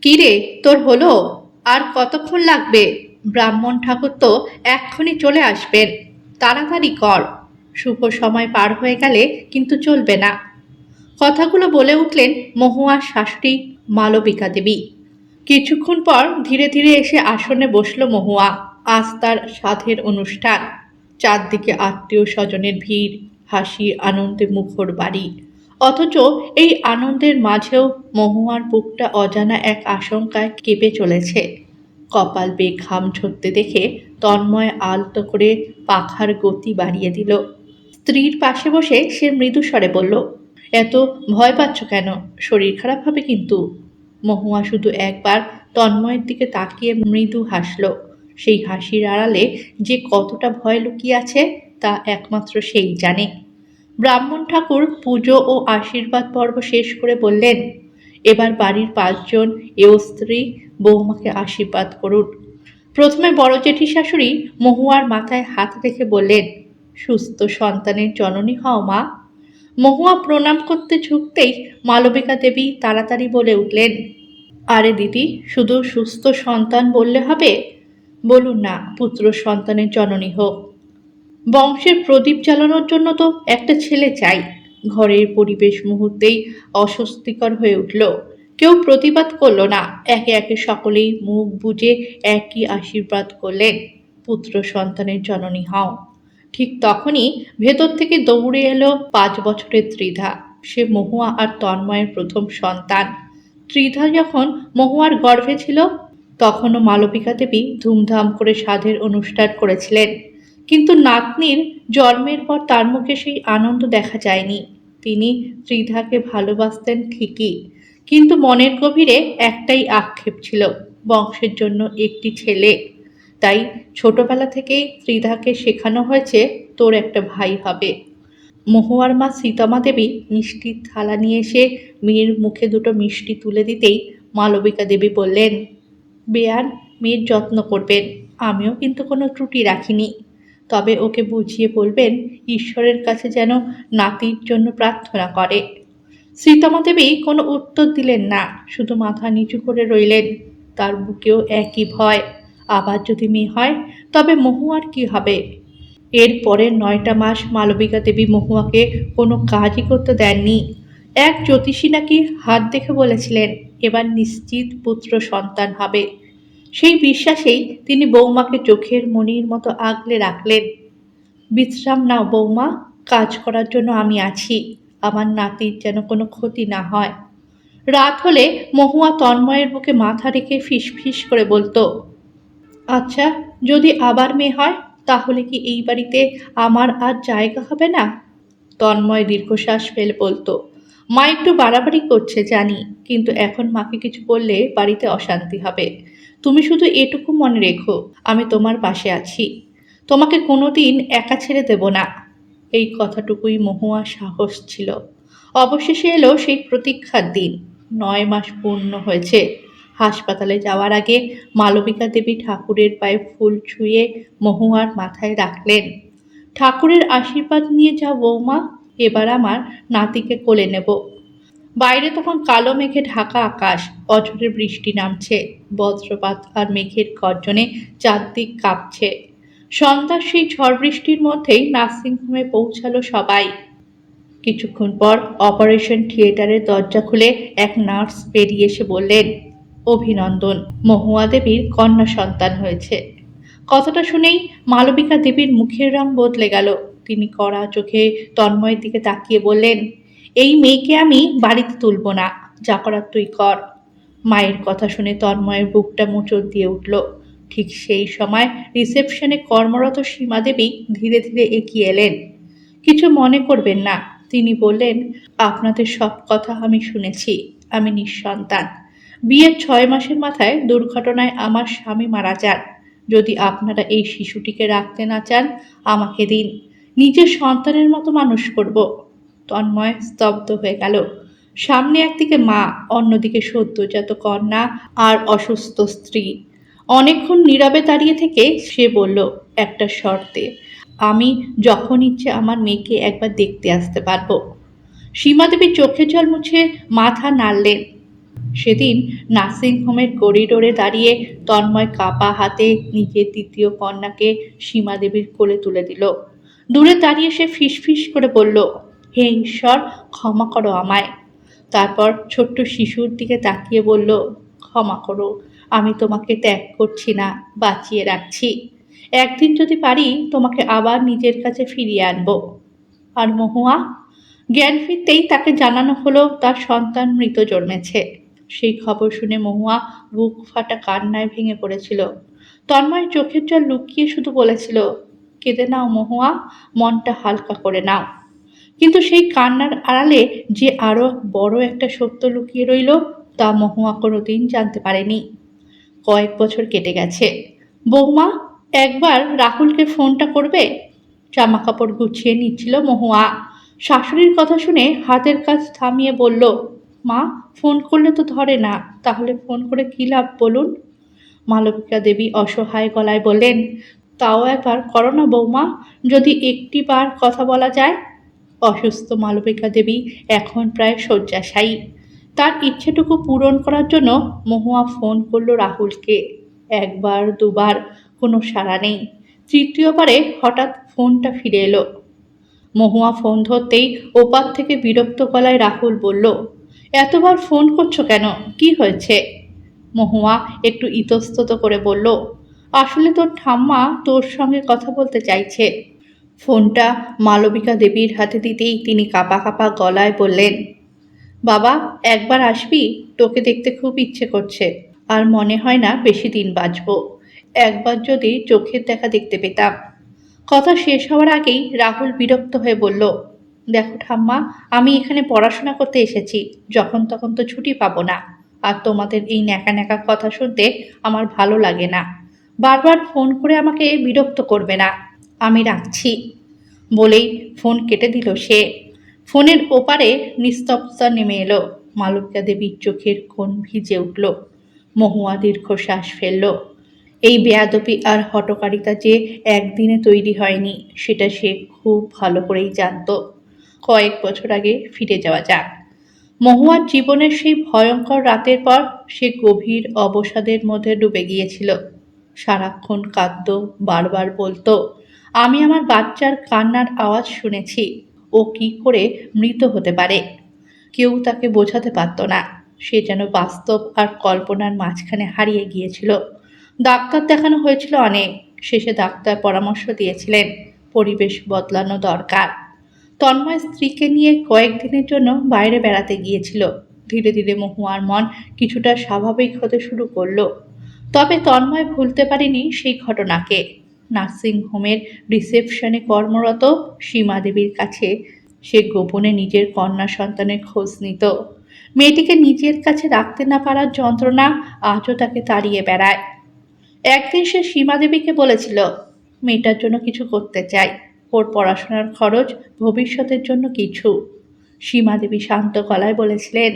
কি রে, তোর হলো? আর কতক্ষণ লাগবে? ব্রাহ্মণ ঠাকুর তো এক্ষুনি চলে আসবেন। তাড়াতাড়ি কর। শুভ সময় পার হয়ে গেলে কিন্তু চলবে না। কথাগুলো বলে উঠলেন মহুয়ার শাশুড়ি মালবিকা দেবী। কিছুক্ষণ পর ধীরে ধীরে এসে আসনে বসল মহুয়া। আজ তার সাধের অনুষ্ঠান। চারদিকে আত্মীয় স্বজনের ভিড়, হাসি আনন্দে মুখর বাড়ি। অথচ এই আনন্দের মাঝেও মহুয়ার বুকটা অজানা এক আশঙ্কায় কেঁপে চলেছে। কপাল বেয়ে ঘাম ঝরতে দেখে তন্ময় আলতো করে পাখার গতি বাড়িয়ে দিল। স্ত্রীর পাশে বসে সে মৃদু স্বরে বলল, এত ভয় পাচ্ছ কেন? শরীর খারাপ হবে কিন্তু। মহুয়া শুধু একবার তন্ময়ের দিকে তাকিয়ে মৃদু হাসল। সেই হাসির আড়ালে যে কতটা ভয় লুকিয়ে আছে তা একমাত্র সেই জানে। ব্রাহ্মণ ঠাকুর পুজো ও আশীর্বাদ পর্ব শেষ করে বললেন, এবার বাড়ির 5 জন এও স্ত্রী বৌমাকে আশীর্বাদ করুন। প্রথমে বড় জেঠি শাশুড়ি মহুয়ার মাথায় হাত রেখে বললেন, সুস্থ সন্তানের জননী হও মা। মহুয়া প্রণাম করতে ঝুঁকতেই মালবিকা দেবী তাড়াতাড়ি বলে উঠলেন, আরে দিদি, শুধু সুস্থ সন্তান বললে হবে? বলুন না পুত্র সন্তানের জননী হোক। বংশের প্রদীপ জ্বালানোর জন্য তো একটা ছেলে চাই। ঘরের পরিবেশ মুহূর্তেই অস্বস্তিকর হয়ে উঠল। কেউ প্রতিবাদ করলো না। একে একে সকলেই মুখ বুজে একই আশীর্বাদ করলেন, পুত্র সন্তানের জননী হও। ঠিক তখনই ভেতর থেকে দৌড়ে এলো 5 বছরের ত্রিধা। সে মহুয়া আর তন্ময়ের প্রথম সন্তান। ত্রিধা যখন মহুয়ার গর্ভে ছিল তখনও মালবিকা দেবী ধুমধাম করে সাধের অনুষ্ঠান করেছিলেন। কিন্তু নাতনির জন্মের পর তার মুখে সেই আনন্দ দেখা যায়নি। তিনি ত্রিধাকে ভালোবাসতেন ঠিকই, কিন্তু মনের গভীরে একটাই আক্ষেপ ছিল, বংশের জন্য একটি ছেলে। তাই ছোটবেলা থেকেই ত্রিধাকে শেখানো হয়েছে তোর একটা ভাই হবে। মহুয়ার মা সীতমা দেবী মিষ্টির থালা নিয়ে এসে মেয়ের মুখে দুটো মিষ্টি তুলে দিতেই মালবিকা দেবী বললেন, বেয়ান, মেয়ের যত্ন করবেন। আমিও কিন্তু কোনো ত্রুটি রাখিনি। তবে ওকে বুঝিয়ে বলবেন ঈশ্বরের কাছে যেন নাতির জন্য প্রার্থনা করে। সীতমা দেবী কোনো উত্তর দিলেন না, শুধু মাথা নিচু করে রইলেন। তার বুকেও একই ভয়। আবার যদি মেয়ে হয় তবে মহুয়ার কি হবে? এর পরের 9টা মাস মালবিকা দেবী মহুয়াকে কোনো কাজই করতে দেননি। এক জ্যোতিষী নাকি হাত দেখে বলেছিলেন, এবার নিশ্চিত পুত্র সন্তান হবে। সেই বিশ্বাসেই তিনি বৌমাকে চোখের মণির মতো আগলে রাখলেন। বিশ্রাম নাও বৌমা, কাজ করার জন্য আমি আছি। আমার নাতির যেন কোনো ক্ষতি না হয়। রাত হলে মহুয়া তন্ময়ের বুকে মাথা রেখে ফিসফিস করে বলতো, আচ্ছা, যদি আবার মেয়ে হয় তাহলে কি এই বাড়িতে আমার আর জায়গা হবে না? তন্ময় দীর্ঘশ্বাস ফেলে বলতো, মা একটু বাড়াবাড়ি করছে জানি, কিন্তু এখন মাকে কিছু বললে বাড়িতে অশান্তি হবে। তুমি শুধু এটুকু মনে রেখো, আমি তোমার পাশে আছি। তোমাকে কোনোদিন একা ছেড়ে দেব না। এই কথাটুকুই মহুয়ার সাহস ছিল। অবশেষে এলো সেই প্রতীক্ষার দিন। 9 মাস পূর্ণ হয়েছে। হাসপাতালে যাওয়ার আগে মালবিকা দেবী ঠাকুরের পায়ে ফুল ছুঁয়ে মহুয়ার মাথায় রাখলেন। ঠাকুরের আশীর্বাদ নিয়ে যাও বৌমা, এবার আমার নাতিকে কোলে নেব। বাইরে তখন কালো মেঘে ঢাকা আকাশ, অঝোরে বৃষ্টি নামছে। বজ্রপাত আর মেঘের গর্জনে চারদিক কাঁপছে। সন্ধ্যার সেই ঝড় বৃষ্টির মধ্যেই নার্সিংহোমে পৌঁছালো সবাই। কিছুক্ষণ পর অপারেশন থিয়েটারের দরজা খুলে এক নার্স বেরিয়ে এসে বললেন, অভিনন্দন, মহুয়া দেবীর কন্যা সন্তান হয়েছে। কথাটা শুনেই মালবিকা দেবীর মুখের রং বদলে গেল। তিনি কড়া চোখে তন্ময়ের দিকে তাকিয়ে বললেন, এই মেয়েকে আমি বাড়িতে তুলব না, যা করার তুই কর। মায়ের কথা শুনে তন্ময়ের বুকটা মোচড় দিয়ে উঠল। ঠিক সেই সময় রিসেপশনে কর্মরত সীমা দেবী ধীরে ধীরে এগিয়ে এলেন। কিছু মনে করবেন না, তিনি বললেন, আপনাদের সব কথা আমি শুনেছি। আমি নিঃসন্তান। বিয়ের 6 মাসের মাথায় দুর্ঘটনায় আমার স্বামী মারা যান। যদি আপনারা এই শিশুটিকে রাখতে না চান, আমাকে দিন। নিজের সন্তানের মতো মানুষ করব। তন্ময় স্তব্ধ হয়ে গেল। সামনে একদিকে মা, অন্যদিকে সদ্যজাত কন্যা আর অসুস্থ স্ত্রী। অনেকক্ষণ নীরবে দাঁড়িয়ে থেকে সে বলল, একটা শর্তে, আমি যখন ইচ্ছে আমার মেয়েকে একবার দেখতে আসতে পারবো। সীমা দেবী চোখের জল মুছে মাথা নাড়লেন। সেদিন নার্সিংহোমের করিডোরে দাঁড়িয়ে তন্ময় কাপা হাতে নিজের দ্বিতীয় কন্যাকে সীমা দেবীর কোলে তুলে দিল। দূরে দাঁড়িয়ে সে ফিসফিস করে বলল, হে ঈশ্বর, ক্ষমা করো আমায়। তারপর ছোট্ট শিশুর দিকে তাকিয়ে বলল, ক্ষমা করো, আমি তোমাকে ত্যাগ করছি না, বাঁচিয়ে রাখছি। একদিন যদি পারি তোমাকে আবার নিজের কাছে ফিরিয়ে আনবো। আর মহুয়া? জ্ঞান ফিরতেই তাকে জানানো হলো তার সন্তান মৃত জন্মেছে। সেই খবর শুনে মহুয়া বুক ফাটা কান্নায় ভেঙে পড়েছিল। তন্ময় চোখের জল লুকিয়ে শুধু বলেছিল, কেঁদে নাও মহুয়া, মনটা হালকা করে নাও। কিন্তু সেই কান্নার আড়ালে যে আরো বড় একটা সত্য লুকিয়ে রইল তা মহুয়া কোনোদিন জানতে পারেনি। কয়েক বছর কেটে গেছে। বৌমা, একবার রাহুলকে ফোনটা করবে? জামা কাপড় গুছিয়ে নিচ্ছিল মহুয়া। শাশুড়ির কথা শুনে হাতের কাজ থামিয়ে বলল, মা, ফোন করলে তো ধরে না, তাহলে ফোন করে কী লাভ বলুন? মালবিকা দেবী অসহায় গলায় বললেন, তাও একবার করো না বৌমা, যদি একটি বার কথা বলা যায়। অসুস্থ মালবিকা দেবী এখন প্রায় শয্যাশায়ী। তার ইচ্ছেটুকু পূরণ করার জন্য মহুয়া ফোন করলো রাহুলকে। একবার দুবার, কোনো সাড়া নেই। তৃতীয়বারে হঠাৎ ফোনটা ফিরে এলো। মহুয়া ফোন ধরতেই ওপার থেকে বিরক্ত গলায় রাহুল বলল, এতবার ফোন করছো কেন, কি হয়েছে? মহুয়া একটু ইতস্তত করে বলল, আসলে তোর ঠাম্মা তোর সঙ্গে কথা বলতে চাইছে। ফোনটা মালবিকা দেবীর হাতে দিতেই তিনি কাঁপা কাঁপা গলায় বললেন, বাবা, একবার আসবি? তোকে দেখতে খুব ইচ্ছে করছে, আর মনে হয় না বেশি দিন বাঁচব। একবার যদি চোখের দেখা দেখতে পেতাম। কথা শেষ হওয়ার আগেই রাহুল বিরক্ত হয়ে বলল, দেখো ঠাম্মা, আমি এখানে পড়াশোনা করতে এসেছি, যখন তখন তো ছুটি পাবো না। আর তোমাদের এই ন্যাকা ন্যাকা কথা শুনতে আমার ভালো লাগে না। বারবার ফোন করে আমাকে বিরক্ত করবে না। আমি রাখছি। বলেই ফোন কেটে দিল সে। ফোনের ওপারে নিস্তব্ধতা নেমে এলো। মালবিকা দেবীর চোখের কোণ ভিজে উঠল। মহুয়া দীর্ঘশ্বাস ফেলল। এই বেয়াদবি আর হঠকারিতা যে একদিনে তৈরি হয়নি সেটা সে খুব ভালো করেই জানত। কয়েক বছর আগে ফিরে যাওয়া যাক। মহুয়ার জীবনের সেই ভয়ঙ্কর রাতের পর সে গভীর অবসাদের মধ্যে ডুবে গিয়েছিল। সারাক্ষণ কাঁদত, বারবার বলতো, আমি আমার বাচ্চার কান্নার আওয়াজ শুনেছি, ও কি করে মৃত হতে পারে। কেউ তাকে বোঝাতে পারত না। সে যেন বাস্তব আর কল্পনার মাঝখানে হারিয়ে গিয়েছিল। ডাক্তার দেখানো হয়েছিল অনেক। শেষে ডাক্তার পরামর্শ দিয়েছিলেন পরিবেশ বদলানো দরকার। তন্ময় স্ত্রীকে নিয়ে কয়েকদিনের জন্য বাইরে বেড়াতে গিয়েছিল। ধীরে ধীরে মহুয়ার মন কিছুটা স্বাভাবিক হতে শুরু করলো। তবে তন্ময় ভুলতে পারেনি সেই ঘটনাকে। নার্সিংহোমের রিসেপশনে কর্মরত সীমা দেবীর কাছে সে গোপনে নিজের কন্যা সন্তানের খোঁজ নিত। মেয়েটিকে নিজের কাছে রাখতে না পারার যন্ত্রণা আজও তাকে তাড়িয়ে বেড়ায়। একদিন সে সীমা দেবীকে বলেছিল, মেয়েটার জন্য কিছু করতে চাই, ওর পড়াশোনার খরচ, ভবিষ্যতের জন্য কিছু। সীমা দেবী শান্ত গলায় বলেছিলেন,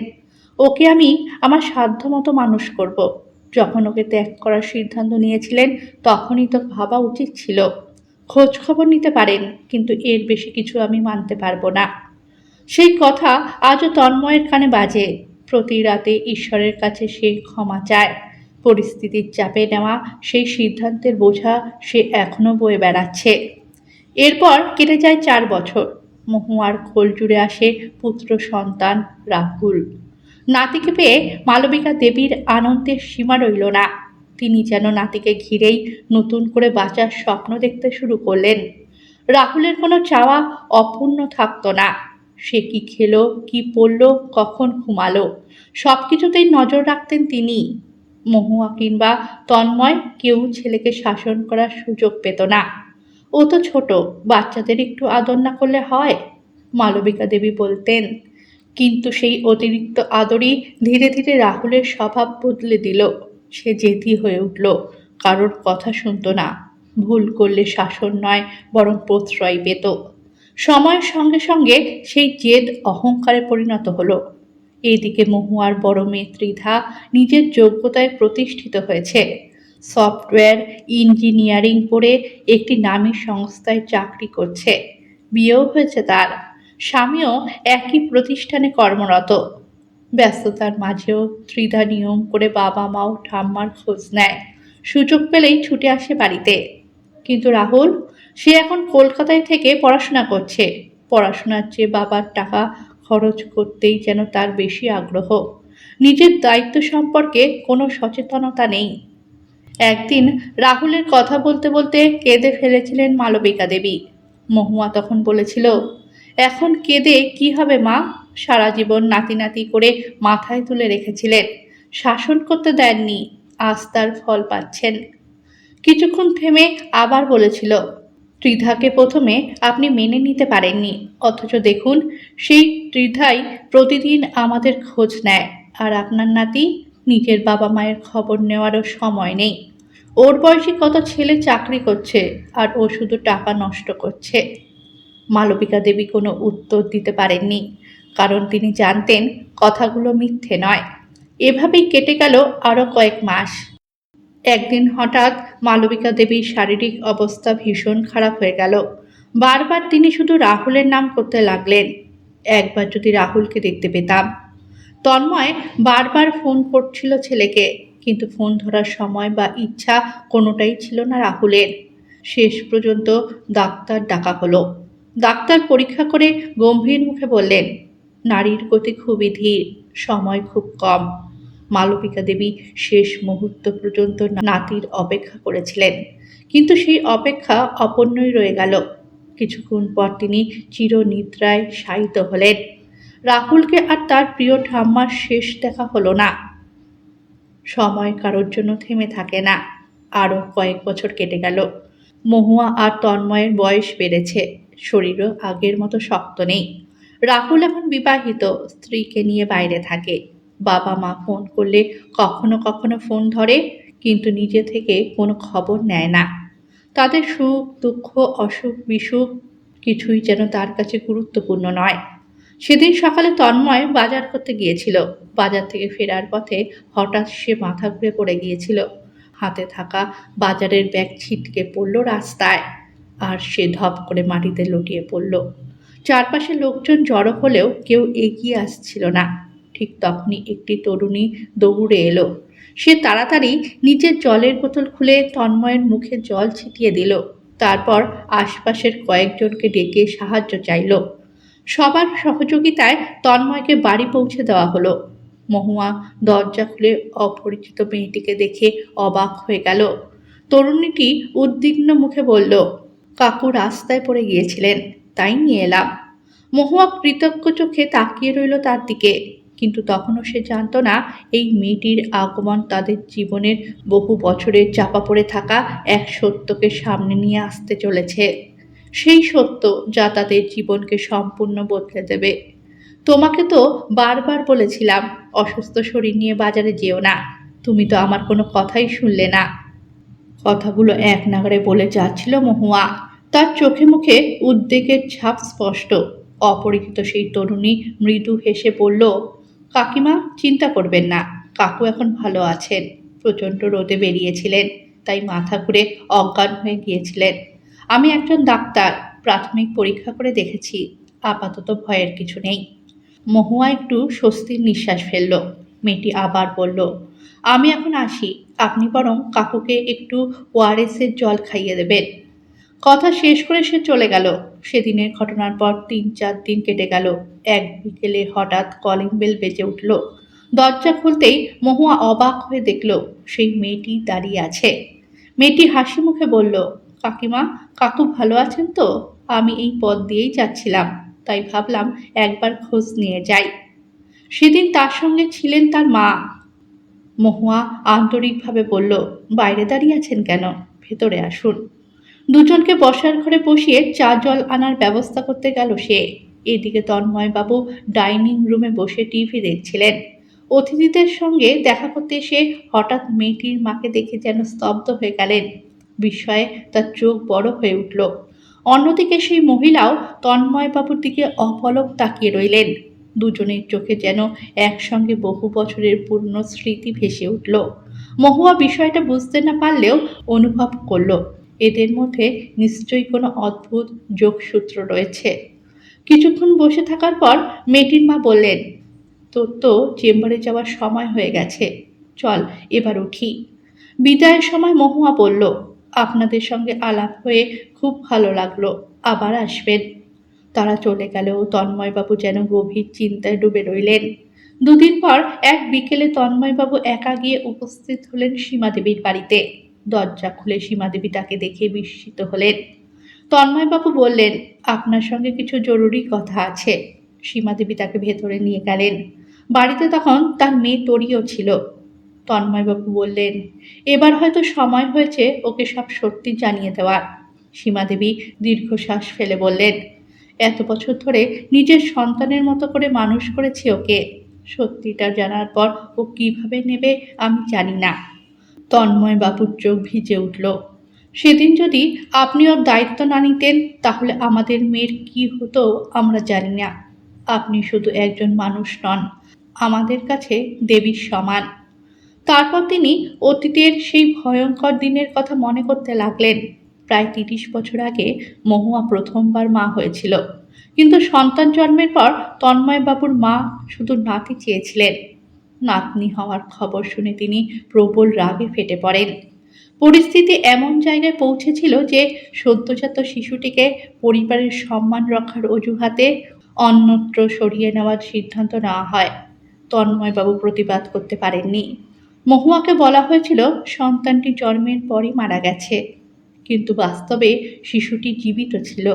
ওকে আমি আমার সাধ্যমতো মানুষ করব। যখন ওকে ত্যাগ করার সিদ্ধান্ত নিয়েছিলেন তখনই তো ভাবা উচিত ছিল। খোঁজ খবর নিতে পারেন, কিন্তু এর বেশি কিছু আমি মানতে পারবো না। সেই কথা আজও তন্ময়ের কানে বাজে। প্রতি রাতে ঈশ্বরের কাছে সে ক্ষমা চায়। পরিস্থিতির চাপে নেওয়া সেই সিদ্ধান্তের বোঝা সে এখনো বয়ে বেড়াচ্ছে। এরপর কেটে যায় 4 বছর। মহুয়ার খোল জুড়ে আসে পুত্র সন্তান রাহুল। নাতিকে পেয়ে মালবিকা দেবীর আনন্দের সীমা রইল না। তিনি যেন নাতিকে ঘিরেই নতুন করে বাঁচার স্বপ্ন দেখতে শুরু করলেন। রাহুলের কোনো চাওয়া অপূর্ণ থাকতো না। সে কি খেলো, কি পড়লো, কখন ঘুমালো, সব কিছুতেই নজর রাখতেন তিনি। মহুয়া কিংবা তন্ময় কেউ ছেলেকে শাসন করার সুযোগ পেত না। ও তো ছোট, বাচ্চাদের একটু আদর না করলে হয়? মালবিকা দেবী বলতেন। কিন্তু সেই অতিরিক্ত আদরই ধীরে ধীরে রাহুলের স্বভাব বদলে দিল। সে জেদি হয়ে উঠল, কারোর কথা শুনত না। ভুল করলে শাসন নয়, বরং প্রশ্রয় পেত। সময়ের সঙ্গে সঙ্গে সেই জেদ অহংকারে পরিণত হলো। এদিকে মহুয়ার বড় মেয়ে ত্রিধা নিজের যোগ্যতায় প্রতিষ্ঠিত হয়েছে। সফটওয়্যার ইঞ্জিনিয়ারিং পড়ে একটি নামী সংস্থায় চাকরি করছে। বিয়েও হয়েছে তার। স্বামীও একই প্রতিষ্ঠানে কর্মরত। ব্যস্ততার মাঝেও ত্রিধা নিয়ম করে বাবা মা ও ঠাম্মার খোঁজ নেয়। সুযোগ পেলেই ছুটে আসে বাড়িতে। কিন্তু রাহুল, সে এখন কলকাতায় থেকে পড়াশোনা করছে। পড়াশোনার চেয়ে বাবার টাকা খরচ করতেই যেন তার বেশি আগ্রহ। নিজের দায়িত্ব সম্পর্কে কোনো সচেতনতা নেই। একদিন রাহুলের কথা বলতে বলতে কেঁদে ফেলেছিলেন মালবিকা দেবী। মহুয়া তখন বলেছিল, এখন কেঁদে কি হবে মা? সারা জীবন নাতি নাতি করে মাথায় তুলে রেখেছিলেন, শাসন করতে দেননি, আজ তার ফল পাচ্ছেন। কিছুক্ষণ থেমে আবার বলেছিল, ত্রিধাকে প্রথমে আপনি মেনে নিতে পারেননি, অথচ দেখুন সেই ত্রিধাই প্রতিদিন আমাদের খোঁজ নেয়। আর আপনার নাতি, নিজের বাবা মায়ের খবর নেওয়ারও সময় নেই। ওর বয়সী কত ছেলে চাকরি করছে, আর ও শুধু টাকা নষ্ট করছে। মালবিকা দেবী কোনো উত্তর দিতে পারেননি, কারণ তিনি জানতেন কথাগুলো মিথ্যে নয়। এভাবেই কেটে গেল আরো কয়েক মাস। একদিন হঠাৎ মালবিকা দেবীর শারীরিক অবস্থা ভীষণ খারাপ হয়ে গেল। বারবার তিনি শুধু রাহুলের নাম করতে লাগলেন, একবার যদি রাহুলকে দেখতে পেতাম। তন্ময় বারবার ফোন করছিল ছেলেকে, কিন্তু ফোন ধরার সময় বা ইচ্ছা কোনোটাই ছিল না রাহুলের। শেষ পর্যন্ত ডাক্তার ডাকা হলো। ডাক্তার পরীক্ষা করে গম্ভীর মুখে বললেন, নারীর গতি খুবই ধীর, সময় খুব কম। মালবিকা দেবী শেষ মুহূর্ত পর্যন্ত নাতির অপেক্ষা করেছিলেন, কিন্তু সেই অপেক্ষা অপূর্ণই রয়ে গেল। কিছুক্ষণ পর তিনি চিরনিদ্রায় শায়িত হলেন। রাহুলকে আর তার প্রিয় ঠাম্মার শেষ দেখা হলো না। সময় কারোর জন্য থেমে থাকে না। আরো কয়েক বছর কেটে গেল। মহুয়া আর তন্ময়ের বয়স বেড়েছে, শরীরও আগের মতো শক্ত নেই। রাহুল এখন বিবাহিত, স্ত্রীকে নিয়ে বাইরে থাকে। বাবা মা ফোন করলে কখনো কখনো ফোন ধরে, কিন্তু নিজে থেকে কোনো খবর নেয় না। তাদের সুখ দুঃখ অসুখ বিসুখ কিছুই যেন তার কাছে গুরুত্বপূর্ণ নয়। সেদিন সকালে তন্ময় বাজার করতে গিয়েছিল। বাজার থেকে ফেরার পথে হঠাৎ সে মাথা ঘুরে পড়ে গিয়েছিল। হাতে থাকা বাজারের ব্যাগ ছিটকে পড়ল রাস্তায়, আর সে ধপ করে মাটিতে লুটিয়ে পড়ল। চারপাশে লোকজন জড়ো হলেও কেউ এগিয়ে আসছিল না। ঠিক তখনই একটি তরুণী দৌড়ে এলো। সে তাড়াতাড়ি নিজের জলের বোতল খুলে তন্ময়ের মুখে জল ছিটিয়ে দিল। তারপর আশপাশের কয়েকজনকে ডেকে সাহায্য চাইল। সবার সহযোগিতায় তন্ময়কে বাড়ি পৌঁছে দেওয়া হলো। মহুয়া দরজা খুলে অপরিচিত মেয়েটিকে দেখে অবাক হয়ে গেল। তরুণীটি উদ্বিগ্ন মুখে বলল, কাকু রাস্তায় পড়ে গিয়েছিলেন, তাই নিয়ে এলাম। মহুয়া কৃতজ্ঞ চোখে তাকিয়ে রইল তার দিকে, কিন্তু তখনও সে জানত না এই মেয়েটির আগমন তাদের জীবনের বহু বছরের চাপা পড়ে থাকা এক সত্যকে সামনে নিয়ে আসতে চলেছে। সেই সত্য যা তাদের জীবনকে সম্পূর্ণ বদলে দেবে। তোমাকে তো বারবার বলেছিলাম অসুস্থ শরীর নিয়ে বাজারে যেও না, তুমি তো আমার কোনো কথাই শুনলে না। কথাগুলো এক নাগাড়ে বলে যাচ্ছিল মহুয়া। তার চোখে মুখে উদ্বেগের ছাপ স্পষ্ট। অপরিচিত সেই তরুণী মৃদু হেসে বলল, কাকিমা চিন্তা করবেন না, কাকু এখন ভালো আছেন। প্রচণ্ড রোদে বেরিয়েছিলেন, তাই মাথা ঘুরে অজ্ঞান হয়ে গিয়েছিলেন। আমি একজন ডাক্তার, প্রাথমিক পরীক্ষা করে দেখেছি, আপাতত ভয়ের কিছু নেই। মহুয়া একটু স্বস্তির নিঃশ্বাস ফেলল। মেয়েটি আবার বলল, আমি এখন আসি, আপনি বরং কাকুকে একটু ওআরএসের জল খাইয়ে দেবেন। কথা শেষ করে সে চলে গেল। সেদিনের ঘটনার পর ৩-৪ দিন কেটে গেল। এক বিকেলে হঠাৎ কলিং বেল বেজে উঠল। দরজা খুলতেই মহুয়া অবাক হয়ে দেখল সেই মেয়েটি দাঁড়িয়ে আছে। মেয়েটি হাসি মুখে বলল, কাকিমা, কাকু ভালো আছেন তো? আমি এই পথ দিয়েই যাচ্ছিলাম, তাই ভাবলাম একবার খোঁজ নিয়ে যাই। সেদিন তার সঙ্গে ছিলেন তার মা। মহুয়া আন্তরিকভাবে বলল, বাইরে দাঁড়িয়ে আছেন কেন, ভেতরে আসুন। দুজনকে বসার ঘরে বসিয়ে চা জল আনার ব্যবস্থা করতে গেল সে। এদিকে তন্ময়বাবু ডাইনিং রুমে বসে টিভি দেখছিলেন। অতিথিদের সঙ্গে দেখা করতে এসে হঠাৎ মেয়েটির মাকে দেখে যেন স্তব্ধ হয়ে গেলেন। বিস্ময়ে তার চোখ বড় হয়ে উঠল। অন্যদিকে সেই মহিলাও তন্ময়বাবুর দিকে অপলক তাকিয়ে রইলেন। দুজনের চোখে যেন একসঙ্গে বহু বছরের পুরনো স্মৃতি ভেসে উঠল। মহুয়া বিষয়টা বুঝতে না পারলেও অনুভব করল এদের মধ্যে নিশ্চয়ই কোনো অদ্ভুত যোগসূত্র রয়েছে। কিছুক্ষণ বসে থাকার পর মেয়েটির মা বললেন, তোর তো চেম্বারে যাওয়ার সময় হয়ে গেছে, চল এবার উঠি। বিদায়ের সময় মহুয়া বলল, আপনাদের সঙ্গে আলাপ হয়ে খুব ভালো লাগলো, আবার আসবেন। তারা চলে গেলেও তন্ময়বাবু যেন গভীর চিন্তায় ডুবে রইলেন। দুদিন পর এক বিকেলে তন্ময়বাবু একা গিয়ে উপস্থিত হলেন সীমাদেবীর বাড়িতে। দরজা খুলে সীমাদেবী তাকে দেখে বিস্মিত হলেন। তন্ময়বাবু বললেন, আপনার সঙ্গে কিছু জরুরি কথা আছে। সীমাদেবী তাকে ভেতরে নিয়ে গেলেন। বাড়িতে তখন তার মেয়ে তরিও ছিল। তন্ময়বাবু বললেন, এবার হয়তো সময় হয়েছে ওকে সব সত্যি জানিয়ে দেওয়ার। সীমাদেবী দীর্ঘশ্বাস ফেলে বললেন, এত বছর ধরে নিজের সন্তানের মতো করে মানুষ করেছি ওকে, সত্যিটা জানার পর ও কিভাবে নেবে আমি জানি না। তন্ময়বাবুর চোখ ভিজে উঠল। সেদিন যদি আপনি ওর দায়িত্ব না নিতেন তাহলে আমাদের মেয়ের কি হতো আমরা জানি না। আপনি শুধু একজন মানুষ নন, আমাদের কাছে দেবীর সমান। তারপর তিনি অতীতের সেই ভয়ঙ্কর দিনের কথা মনে করতে লাগলেন। প্রায় ৩০ বছর আগে মহুয়া প্রথমবার মা হয়েছিল, কিন্তু সন্তান জন্মের পর তন্ময়বাবুর মা শুধু নাতি চেয়েছিলেন। নাতনি হওয়ার খবর শুনে তিনি প্রবল রাগে ফেটে পড়েন। পরিস্থিতি এমন জায়গায় পৌঁছেছিল যে সদ্যজাত শিশুটিকে পরিবারের সম্মান রক্ষার অজুহাতে অন্যত্র সরিয়ে নেওয়ার সিদ্ধান্ত নেওয়া হয়। তন্ময়বাবু প্রতিবাদ করতে পারেননি। মহুয়াকে বলা হয়েছিল সন্তানটি জন্মের পরই মারা গেছে, কিন্তু বাস্তবে শিশুটি জীবিত ছিল।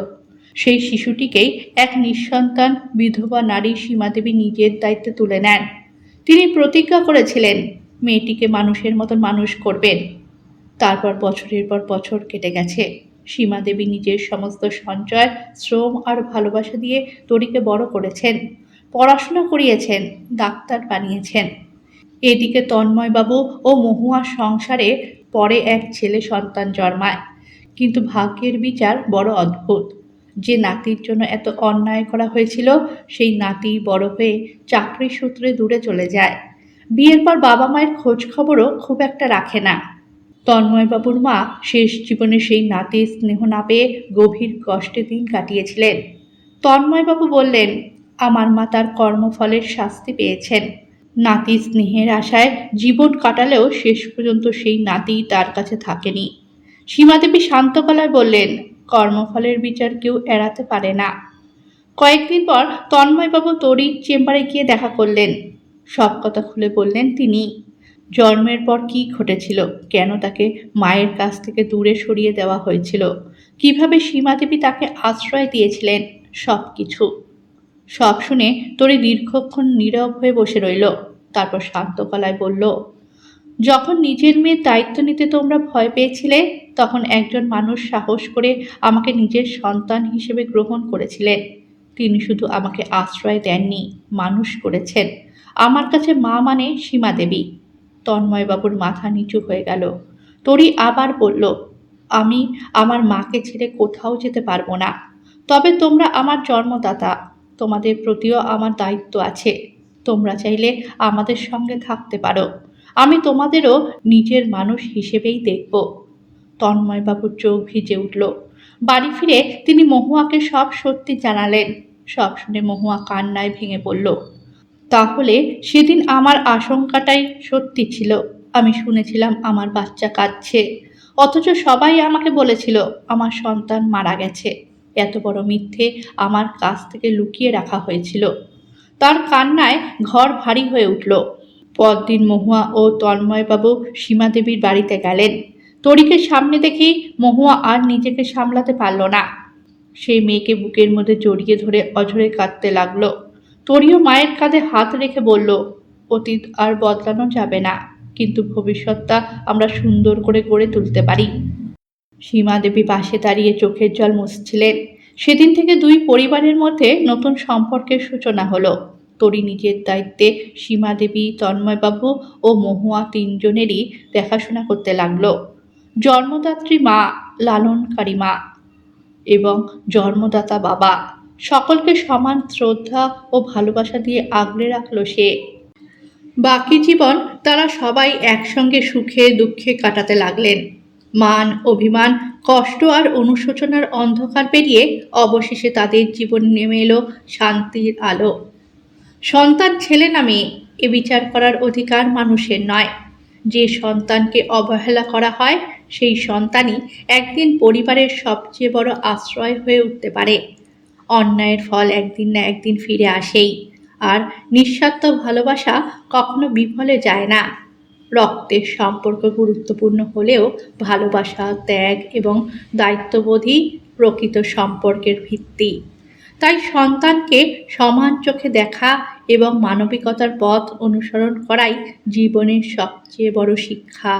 সেই শিশুটিকেই এক নিঃসন্তান বিধবা নারী সীমাদেবী নিজের দায়িত্বে তুলে নেন। তিনি প্রতিজ্ঞা করেছিলেন মেয়েটিকে মানুষের মতো মানুষ করবেন। তারপর বছরের পর বছর কেটে গেছে। সীমাদেবী নিজের সমস্ত সঞ্চয়, শ্রম আর ভালোবাসা দিয়ে তরিকে বড় করেছেন, পড়াশোনা করিয়েছেন, ডাক্তার বানিয়েছেন। এদিকে তন্ময়বাবু ও মহুয়ার সংসারে পরে এক ছেলে সন্তান জন্মায়। কিন্তু ভাগ্যের বিচার বড় অদ্ভুত। যে নাতির জন্য এত অন্যায় করা হয়েছিল সেই নাতি বড় হয়ে চাকরি সূত্রে দূরে চলে যায়। বিয়ের পর বাবা মায়ের খোঁজ খবরও খুব একটা রাখে না। তন্ময়বাবুর মা শেষ জীবনে সেই নাতির স্নেহ না পেয়ে গভীর কষ্টে দিন কাটিয়েছিলেন। তন্ময়বাবু বললেন, আমার মা তার কর্মফলের শাস্তি পেয়েছেন। নাতি স্নেহের আশায় জীবন কাটালেও শেষ পর্যন্ত সেই নাতি তার কাছে থাকেনি। সীমাদেবী শান্ত গলায় বললেন, কর্মফলের বিচার কেউ এড়াতে পারে না। কয়েকদিন পর তন্ময়বাবু তরির চেম্বারে গিয়ে দেখা করলেন। সব কথা খুলে বললেন তিনি। জন্মের পর কি ঘটেছিল, কেন তাকে মায়ের কাছ থেকে দূরে সরিয়ে দেওয়া হয়েছিল, কিভাবে সীমাদেবী তাকে আশ্রয় দিয়েছিলেন, সব কিছু। সব শুনে তরি দীর্ঘক্ষণ নীরব হয়ে বসে রইল। তারপর শান্ত গলায় বলল, যখন নিজের মেয়ের দায়িত্ব নিতে তোমরা ভয় পেয়েছিলে তখন একজন মানুষ সাহস করে আমাকে নিজের সন্তান হিসেবে গ্রহণ করেছিলেন। তিনি শুধু আমাকে আশ্রয় দেননি, মানুষ করেছেন। আমার কাছে মা মানে সীমাদেবী। তন্ময়বাবুর মাথা নিচু হয়ে গেল। তরি আবার বলল, আমি আমার মাকে ছেড়ে কোথাও যেতে পারবো না। তবে তোমরা আমার জন্মদাতা, তোমাদের প্রতিও আমার দায়িত্ব আছে। তোমরা চাইলে আমাদের সঙ্গে থাকতে পারো, আমি তোমাদেরও নিজের মানুষ হিসেবেই দেখব। তন্ময়বাবুর চোখ ভিজে উঠল। বাড়ি ফিরে তিনি মহুয়াকে সব সত্যি জানালেন। সব শুনে মহুয়া কান্নায় ভেঙে পড়ল। তাহলে সেদিন আমার আশঙ্কাটাই সত্যি ছিল। আমি শুনেছিলাম আমার বাচ্চা কাঁদছে, অথচ সবাই আমাকে বলেছিল আমার সন্তান মারা গেছে। এত বড় মিথ্যে আমার কাছ থেকে লুকিয়ে রাখা হয়েছিল। তার কান্নায় ঘর ভারী হয়ে উঠল। পরদিন মহুয়া ও তন্ময়বাবু সীমাদেবীর বাড়িতে গেলেন। তরিকে সামনে দেখেই মহুয়া আর নিজেকে সামলাতে পারল না। সেই মেয়েকে বুকের মধ্যে জড়িয়ে ধরে অঝরে কাঁদতে লাগলো। তরিও মায়ের কাঁধে হাত রেখে বলল, অতীত আর বদলানো যাবে না, কিন্তু ভবিষ্যৎটা আমরা সুন্দর করে গড়ে তুলতে পারি। সীমাদেবী পাশে দাঁড়িয়ে চোখের জল মুছছিলেন। সেদিন থেকে দুই পরিবারের মধ্যে নতুন সম্পর্কের সূচনা হলো। তরি নিজের দায়িত্বে সীমাদেবী, তন্ময়বাবু ও মহুয়া তিনজনেরই দেখাশোনা করতে লাগলো। জন্মদাত্রী মা, লালনকারী মা এবং জন্মদাতা বাবা, সকলকে সমান শ্রদ্ধা ও ভালোবাসা দিয়ে আগলে রাখলো সে। বাকি জীবন তারা সবাই একসঙ্গে সুখে দুঃখে কাটাতে লাগলেন। মান, অভিমান, কষ্ট আর অনুশোচনার অন্ধকার পেরিয়ে অবশেষে তাদের জীবনে নেমে এলো শান্তির আলো। সন্তান ছেলে না মেয়ে এ বিচার করার অধিকার মানুষের নয়। যে সন্তানকে অবহেলা করা হয় সেই সন্তানই একদিন পরিবারের সবচেয়ে বড় আশ্রয় হয়ে উঠতে পারে। অন্যায়ের ফল একদিন না একদিন ফিরে আসেই, আর নিঃস্বার্থ ভালোবাসা কখনো বিফলে যায় না। রক্তের সম্পর্ক গুরুত্বপূর্ণ হলেও ভালোবাসা, ত্যাগ এবং দায়িত্ববোধই প্রকৃত সম্পর্কের ভিত্তি। তাই সন্তানকে সমান চোখে দেখা এবং মানবিকতার পথ অনুসরণ করাই জীবনের সবচেয়ে বড় শিক্ষা।